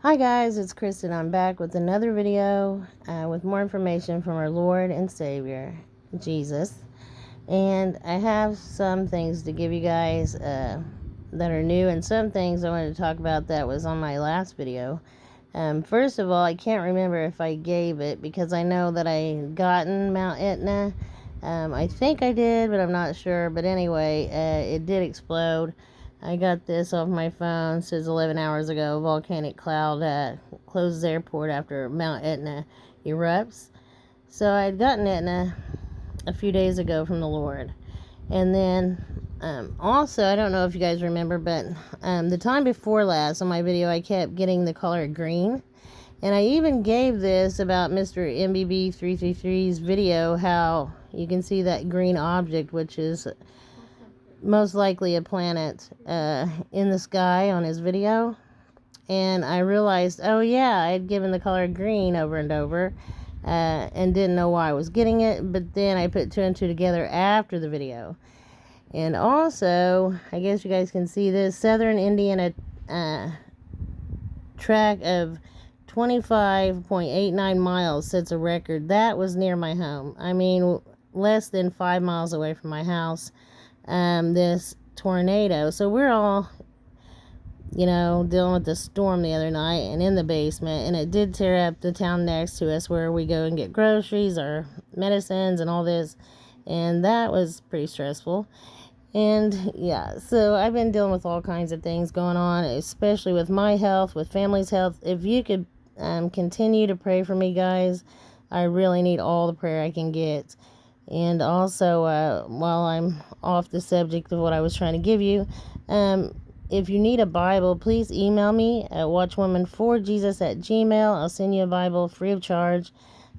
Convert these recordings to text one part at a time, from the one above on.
Hi guys, it's Kristen. I'm back with another video with more information from our Lord and Savior, Jesus. And I have some things to give you guys that are new, and some things I wanted to talk about that was on my last video. First of all, I can't remember if I gave it because I know that I gotten Mount Etna. I think I did, but I'm not sure. But anyway, it did explode. I got this off my phone. It says 11 hours ago, volcanic cloud closes airport after Mount Etna erupts. So I had gotten Etna a few days ago from the Lord. And then also, I don't know if you guys remember, but the time before last on my video, I kept getting the color green. And I even gave this about Mr. MBB333's video, how you can see that green object, which is most likely a planet in the sky on his video. And I realized, oh yeah, I had given the color green over and over and didn't know why I was getting it. But then I put two and two together after the video. And also, I guess you guys can see this southern Indiana track of 25.89 miles sets a record. That was near my home. I mean, less than 5 miles away from my house. This tornado. So we're all, dealing with the storm the other night and in the basement, and it did tear up the town next to us where we go and get groceries, our medicines, and all this. And that was pretty stressful. And yeah, so I've been dealing with all kinds of things going on, especially with my health, with family's health. If you could continue to pray for me, guys, I really need all the prayer I can get. And also, while I'm off the subject of what I was trying to give you, if you need a Bible, please email me at watchwomanforjesus@gmail.com. I'll send you a Bible free of charge.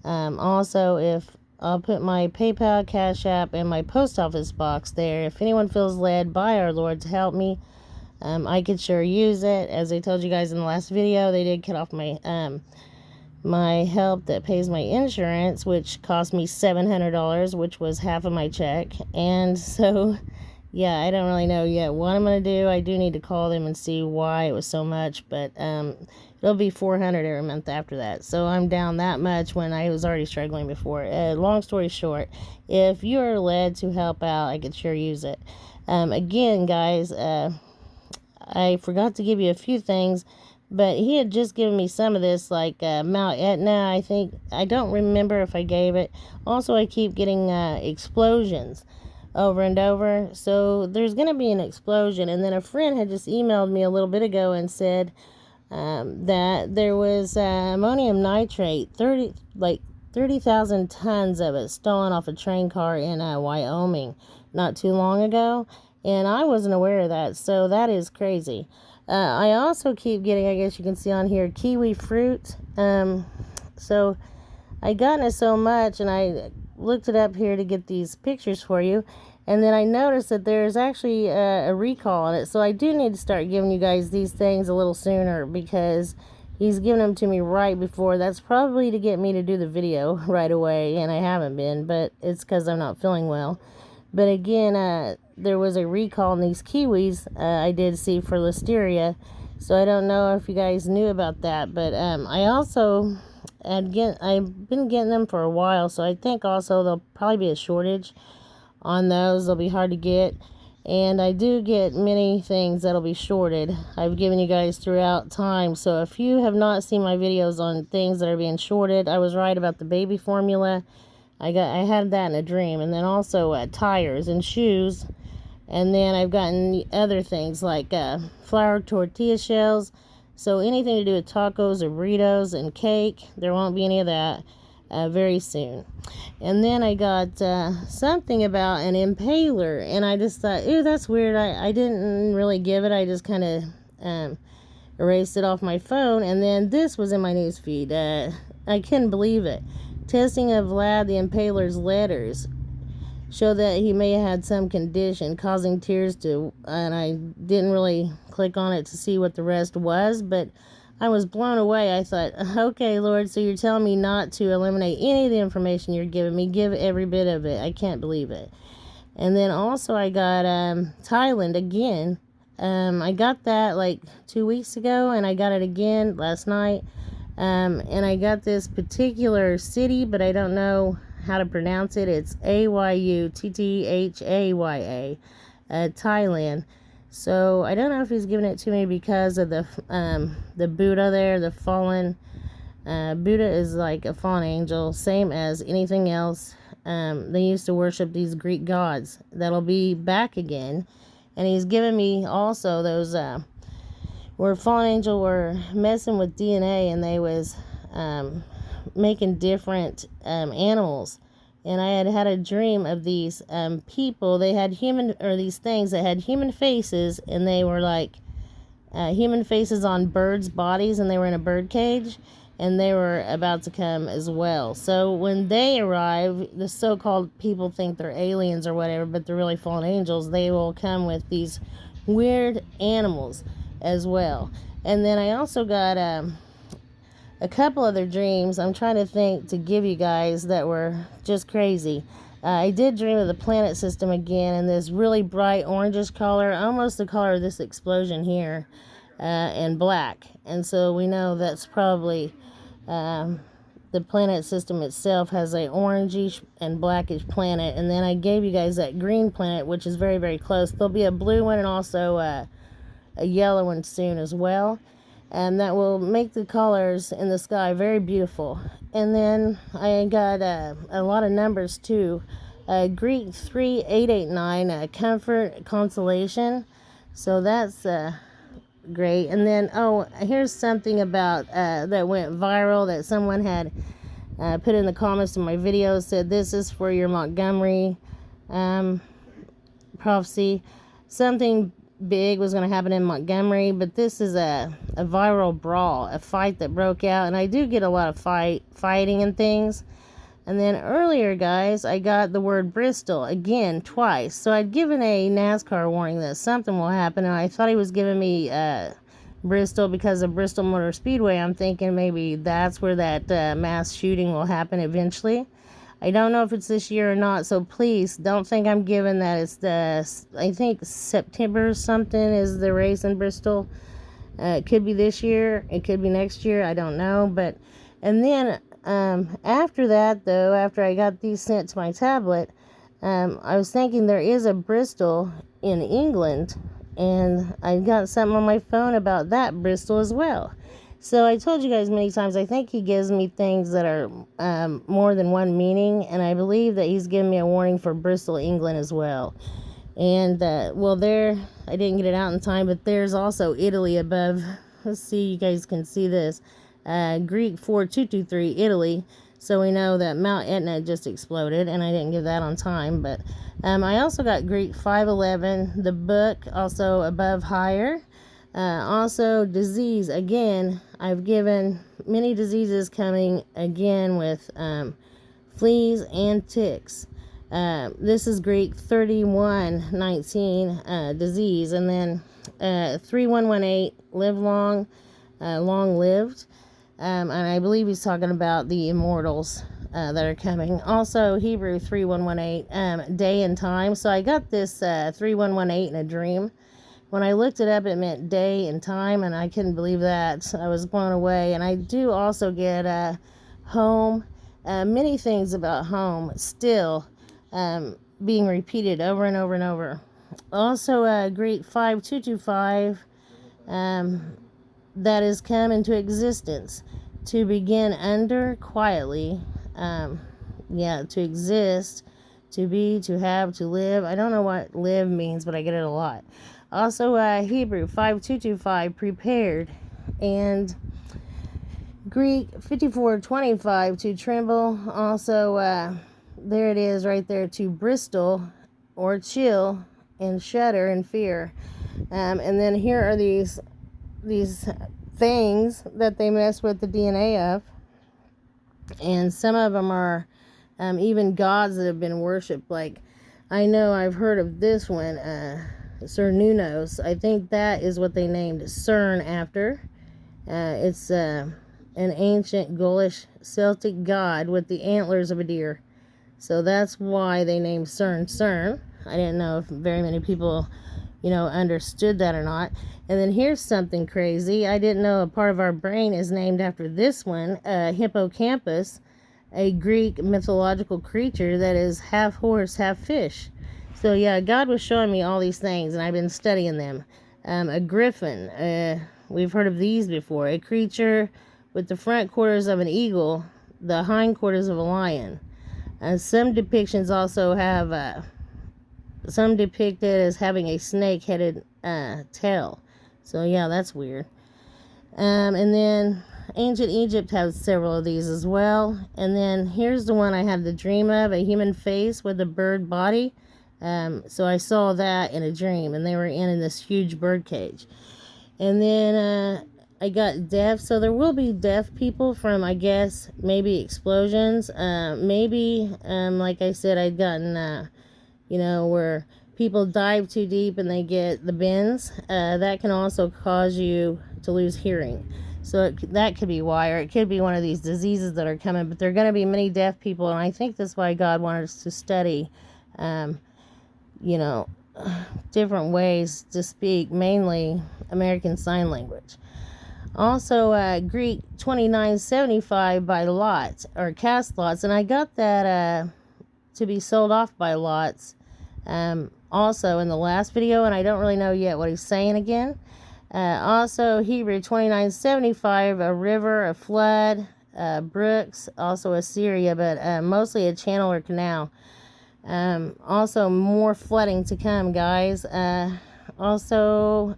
Also, if I'll put my PayPal, Cash App, and my post office box there. If anyone feels led by our Lord to help me, I could sure use it. As I told you guys in the last video, they did cut off my help that pays my insurance, which cost me $700, which was half of my check. And so, yeah, I don't really know yet what I'm going to do. I do need to call them and see why it was so much, but it'll be $400 every month after that. So I'm down that much when I was already struggling before. Long story short, if you are led to help out, I could sure use it. Again, guys, I forgot to give you a few things, but he had just given me some of this, like Mount Etna, I think. I don't remember if I gave it. Also, I keep getting explosions over and over. So there's going to be an explosion. And then a friend had just emailed me a little bit ago and said that there was ammonium nitrate, 30,000 tons of it stolen off a train car in Wyoming not too long ago. And I wasn't aware of that. So that is crazy. I also keep getting, I guess you can see on here, kiwi fruit. So I gotten it so much, and I looked it up here to get these pictures for you. And then I noticed that there's actually a recall on it. So I do need to start giving you guys these things a little sooner, because he's giving them to me right before. That's probably to get me to do the video right away, and I haven't been, but it's because I'm not feeling well. But again, there was a recall on these kiwis I did see for listeria. So I don't know if you guys knew about that. But I also I've been getting them for a while. So I think also there'll probably be a shortage on those. They'll be hard to get. And I do get many things that'll be shorted. I've given you guys throughout time. So if you have not seen my videos on things that are being shorted, I was right about the baby formula. I had that in a dream. And then also tires and shoes. And then I've gotten other things like flour tortilla shells. So anything to do with tacos or burritos and cake, there won't be any of that very soon. And then I got something about an impaler. And I just thought, ew, that's weird. I didn't really give it. I just kind of erased it off my phone. And then this was in my news feed. I couldn't believe it. Testing of Vlad the Impaler's letters show that he may have had some condition causing tears to, and I didn't really click on it to see what the rest was, but I was blown away. I thought, okay, Lord, so you're telling me not to eliminate any of the information you're giving me. Give every bit of it. I can't believe it. And then also I got Thailand again. I got that like 2 weeks ago, and I got it again last night. And I got this particular city, but I don't know how to pronounce it. It's Ayutthaya, Thailand. So I don't know if he's giving it to me because of the Buddha there, the fallen. Buddha is like a fallen angel, same as anything else. They used to worship these Greek gods that'll be back again. And he's given me also those where fallen angel were messing with DNA, and they was making different animals. And I had a dream of these people. They had these things that had human faces, and they were like human faces on birds' bodies, and they were in a bird cage, and they were about to come as well. So when they arrive, the so-called people think they're aliens or whatever, but they're really fallen angels. They will come with these weird animals as well. And then I also got a couple other dreams I'm trying to think to give you guys that were just crazy. I did dream of the planet system again in this really bright orangish color, almost the color of this explosion here, and black. And so we know that's probably the planet system itself has a orangish and blackish planet. And then I gave you guys that green planet, which is very, very close. There'll be a blue one and also a yellow one soon as well. And that will make the colors in the sky very beautiful. And then I got a lot of numbers too. Greek 3889, comfort, consolation. So that's great. And then, here's something about that went viral that someone had put in the comments to my video. Said this is for your Montgomery prophecy. Something big was going to happen in Montgomery, but this is a viral brawl, a fight that broke out, and I do get a lot of fighting and things. And then earlier, guys, I got the word Bristol again twice. So I'd given a NASCAR warning that something will happen, and I thought he was giving me Bristol because of Bristol Motor Speedway. I'm thinking maybe that's where that mass shooting will happen eventually. I don't know if it's this year or not, so please don't think I'm giving that. It's I think September or something is the race in Bristol. It could be this year, it could be next year, I don't know. And then after that, though, after I got these sent to my tablet, I was thinking there is a Bristol in England, and I got something on my phone about that Bristol as well. So I told you guys many times, I think he gives me things that are more than one meaning, and I believe that he's given me a warning for Bristol, England as well. And, there, I didn't get it out in time, but there's also Italy above. Let's see, you guys can see this. Greek 4223, Italy. So we know that Mount Etna just exploded, and I didn't give that on time. But I also got Greek 511, the book, also above higher. Also, disease. Again, I've given many diseases coming again with fleas and ticks. This is Greek 3119, disease. And then 3118, live long, long lived. And I believe he's talking about the immortals that are coming. Also, Hebrew 3118, day and time. So I got this 3118 in a dream. When I looked it up, it meant day and time, and I couldn't believe that. I was blown away. And I do also get home, many things about home still being repeated over and over and over. Also, Greek 5225, that has come into existence to begin under quietly. To exist, to be, to have, to live. I don't know what live means, but I get it a lot. Also, Hebrew 5225, prepared. And Greek 5425, to tremble. Also, there it is right there, to bristle or chill and shudder in fear. And then here are these things that they mess with the DNA of. And some of them are even gods that have been worshipped. Like, I know I've heard of this one, Cernunos. I think that is what they named CERN after. It's an ancient Gaulish Celtic god with the antlers of a deer. So that's why they named CERN CERN. I didn't know if very many people understood that or not. And then here's something crazy. I didn't know a part of our brain is named after this one, hippocampus, a Greek mythological creature that is half horse, half fish. So yeah, God was showing me all these things, and I've been studying them. A griffin, we've heard of these before. A creature with the front quarters of an eagle, the hind quarters of a lion. Some depictions also have some depict it as having a snake-headed tail. So yeah, that's weird. And then ancient Egypt has several of these as well. And then here's the one I had the dream of, a human face with a bird body. So I saw that in a dream, and they were in this huge bird cage. And then I got deaf. So there will be deaf people from, I guess, maybe explosions. Maybe, like I said, I'd gotten, where people dive too deep and they get the bends. That can also cause you to lose hearing. So that could be why, or it could be one of these diseases that are coming. But there are going to be many deaf people, and I think that's why God wanted us to study, different ways to speak, mainly American Sign Language. Also, Greek 2975 by lots, or cast lots, and I got that to be sold off by lots also in the last video, and I don't really know yet what he's saying again. Also, Hebrew 2975, a river, a flood, brooks, also Assyria, but mostly a channel or canal. Also, more flooding to come, guys. Also,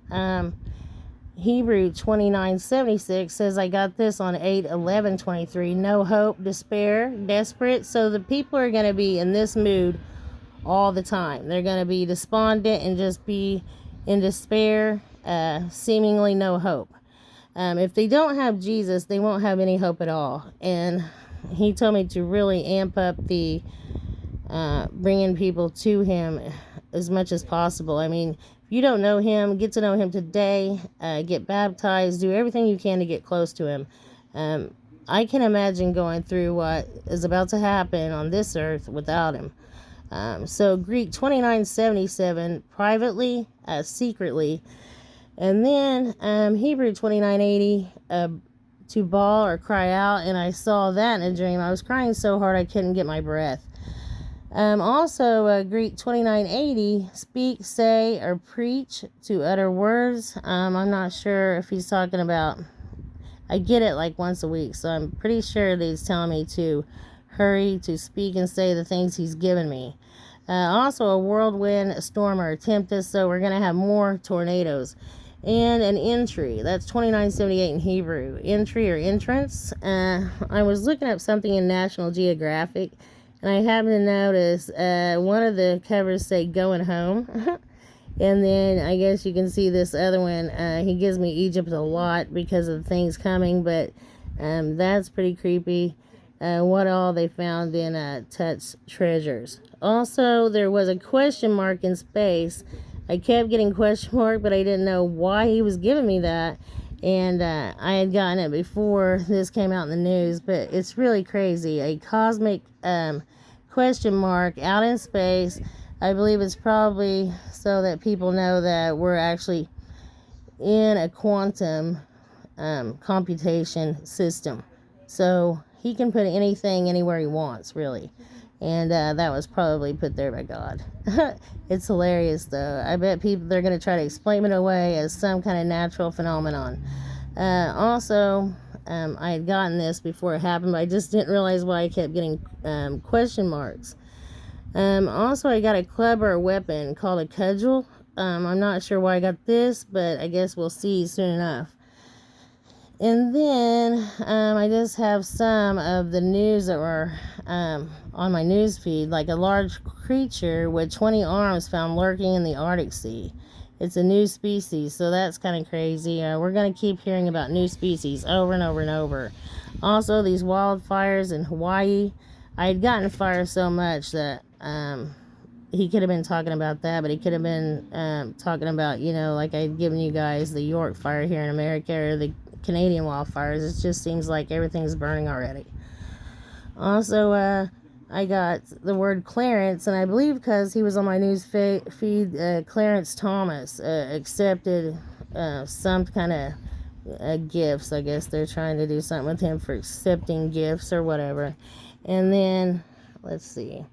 Hebrew 2976 says, I got this on 8/11/23. No hope, despair, desperate. So the people are going to be in this mood all the time. They're going to be despondent and just be in despair, seemingly no hope. If they don't have Jesus, they won't have any hope at all. And he told me to really amp up the bringing people to him as much as possible. I mean, if you don't know him, get to know him today, get baptized, do everything you can to get close to him. I can imagine going through what is about to happen on this earth without him. So Greek 2977, privately, secretly. And then Hebrew 2980, to bawl or cry out, and I saw that in a dream. I was crying so hard I couldn't get my breath. Also, Greek 2980, speak, say, or preach, to utter words. I'm not sure if he's talking about, I get it like once a week, so I'm pretty sure that he's telling me to hurry, to speak and say the things he's given me. Also, a whirlwind, a storm, or a tempest, so we're going to have more tornadoes. And an entry, that's 2978 in Hebrew. Entry or entrance. I was looking up something in National Geographic, and I happened to notice one of the covers say going home. And then I guess you can see this other one. He gives me Egypt a lot because of things coming, but that's pretty creepy. What all they found in Tut's treasures. Also, there was a question mark in space. I kept getting question mark, but I didn't know why he was giving me that. And I had gotten it before this came out in the news, but it's really crazy. A cosmic question mark out in space. I believe it's probably so that people know that we're actually in a quantum computation system. So he can put anything anywhere he wants, really. And that was probably put there by God. It's hilarious, though. I bet they're going to try to explain it away as some kind of natural phenomenon. Also, I had gotten this before it happened, but I just didn't realize why I kept getting question marks. Also, I got a club or a weapon called a cudgel. I'm not sure why I got this, but I guess we'll see soon enough. And then I just have some of the news that were on my news feed, like a large creature with 20 arms found lurking in the Arctic Sea. It's a new species, so that's kind of crazy. We're going to keep hearing about new species over and over and over. Also, these wildfires in Hawaii. I had gotten fire so much that he could have been talking about that, but he could have been talking about, like I'd given you guys the York fire here in America, or the Canadian wildfires. It just seems like everything's burning already. Also, I got the word Clarence, and I believe because he was on my news feed, Clarence Thomas accepted some kind of gifts. I guess they're trying to do something with him for accepting gifts or whatever. And then, let's see.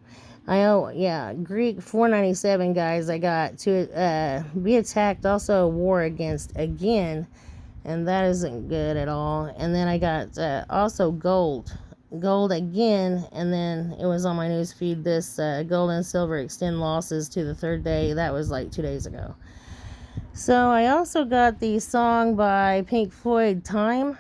Greek 497, guys. I got to be attacked, also a war against again, and that isn't good at all. And then I got also gold again, and then it was on my news feed, this gold and silver extend losses to the third day. That was like 2 days ago. So I also got the song by Pink Floyd, Time.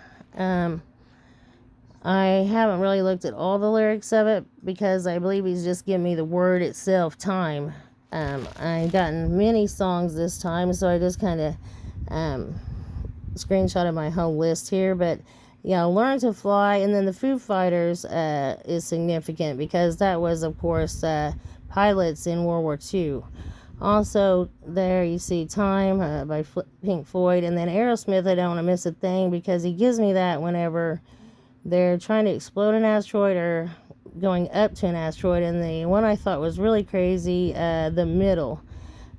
I haven't really looked at all the lyrics of it because I believe he's just giving me the word itself, time. I gotten many songs this time, so I just kind of screenshotted my whole list here. But yeah, Learn to Fly, and then the Foo Fighters is significant because that was, of course, pilots in World War II. Also, there you see Time by Pink Floyd, and then Aerosmith. I don't want to miss a thing because he gives me that whenever they're trying to explode an asteroid or going up to an asteroid. And the one I thought was really crazy, The Middle,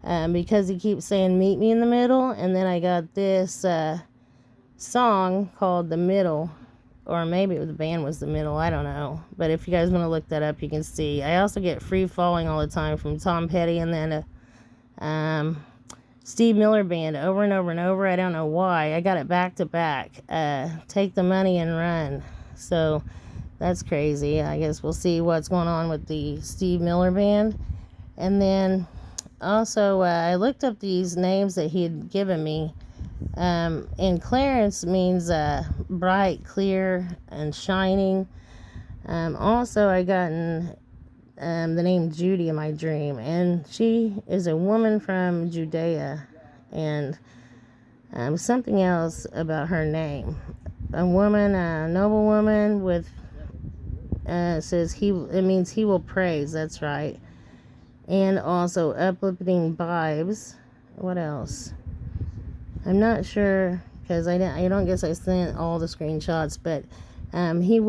because he keeps saying meet me in the middle. And then I got this song called The Middle, or maybe the band was The Middle, I don't know. But if you guys want to look that up, you can see. I also get Free Falling all the time from Tom Petty, and then Steve Miller Band over and over and over. I don't know why. I got it back to back. Take the Money and Run. So that's crazy. I guess we'll see what's going on with the Steve Miller Band. And then also I looked up these names that he had given me. And Clarence means bright, clear, and shining. Also, I gotten the name Judy in my dream, and she is a woman from Judea. And something else about her name, a woman, a noble woman with says it means he will praise. That's right. And also uplifting vibes. What else? I'm not sure because I don't guess I sent all the screenshots, but he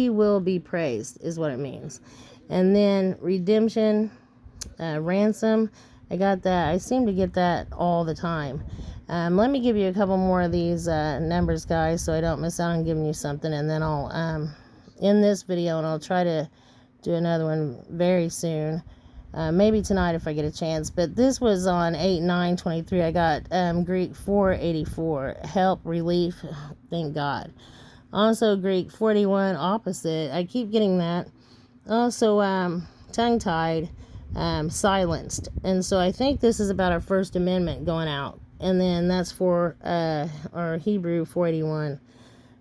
will be praised is what it means. And then redemption, ransom. I got that. I seem to get that all the time. Let me give you a couple more of these numbers, guys, so I don't miss out on giving you something. And then I'll end this video, and I'll try to do another one very soon. Maybe tonight if I get a chance. But this was on 8/9/23. I got Greek 484, help, relief, thank God. Also Greek 41, opposite. I keep getting that. Also tongue-tied, silenced. And so I think this is about our First Amendment going out. And then that's for our Hebrew 481.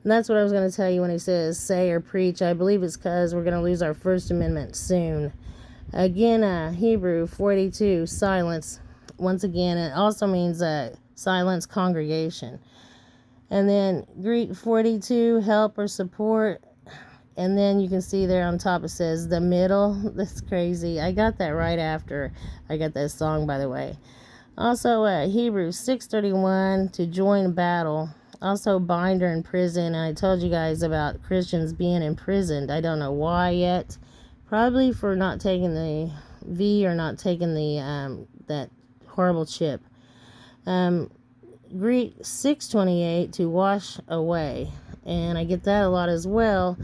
And that's what I was going to tell you when he says say or preach. I believe it's because we're going to lose our First Amendment soon. Again, Hebrew 482, silence. Once again, it also means silence, congregation. And then Greek 42, help or support. And then you can see there on top it says the middle. That's crazy. I got that right after I got that song, by the way. Also, Hebrews 6:31, to join battle. Also, binder in prison. And I told you guys about Christians being imprisoned. I don't know why yet. Probably for not taking the V or not taking the that horrible chip. Greek 6:28, to wash away. And I get that a lot as well.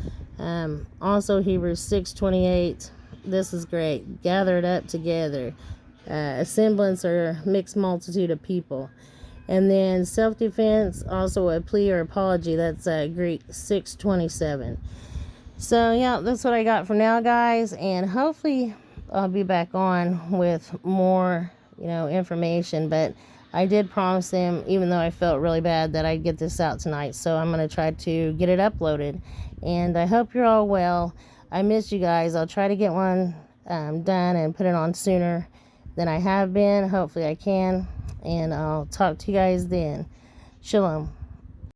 Also Hebrews 6:28. This is great. Gathered up together. A semblance or mixed multitude of people. And then self-defense, also a plea or apology. That's Greek 6:27. So yeah, that's what I got for now, guys, and hopefully I'll be back on with more, information. But I did promise him, even though I felt really bad, that I'd get this out tonight. So I'm going to try to get it uploaded, and I hope you're all well. I miss you guys. I'll try to get one done and put it on sooner than I have been. Hopefully I can, and I'll talk to you guys then. Shalom.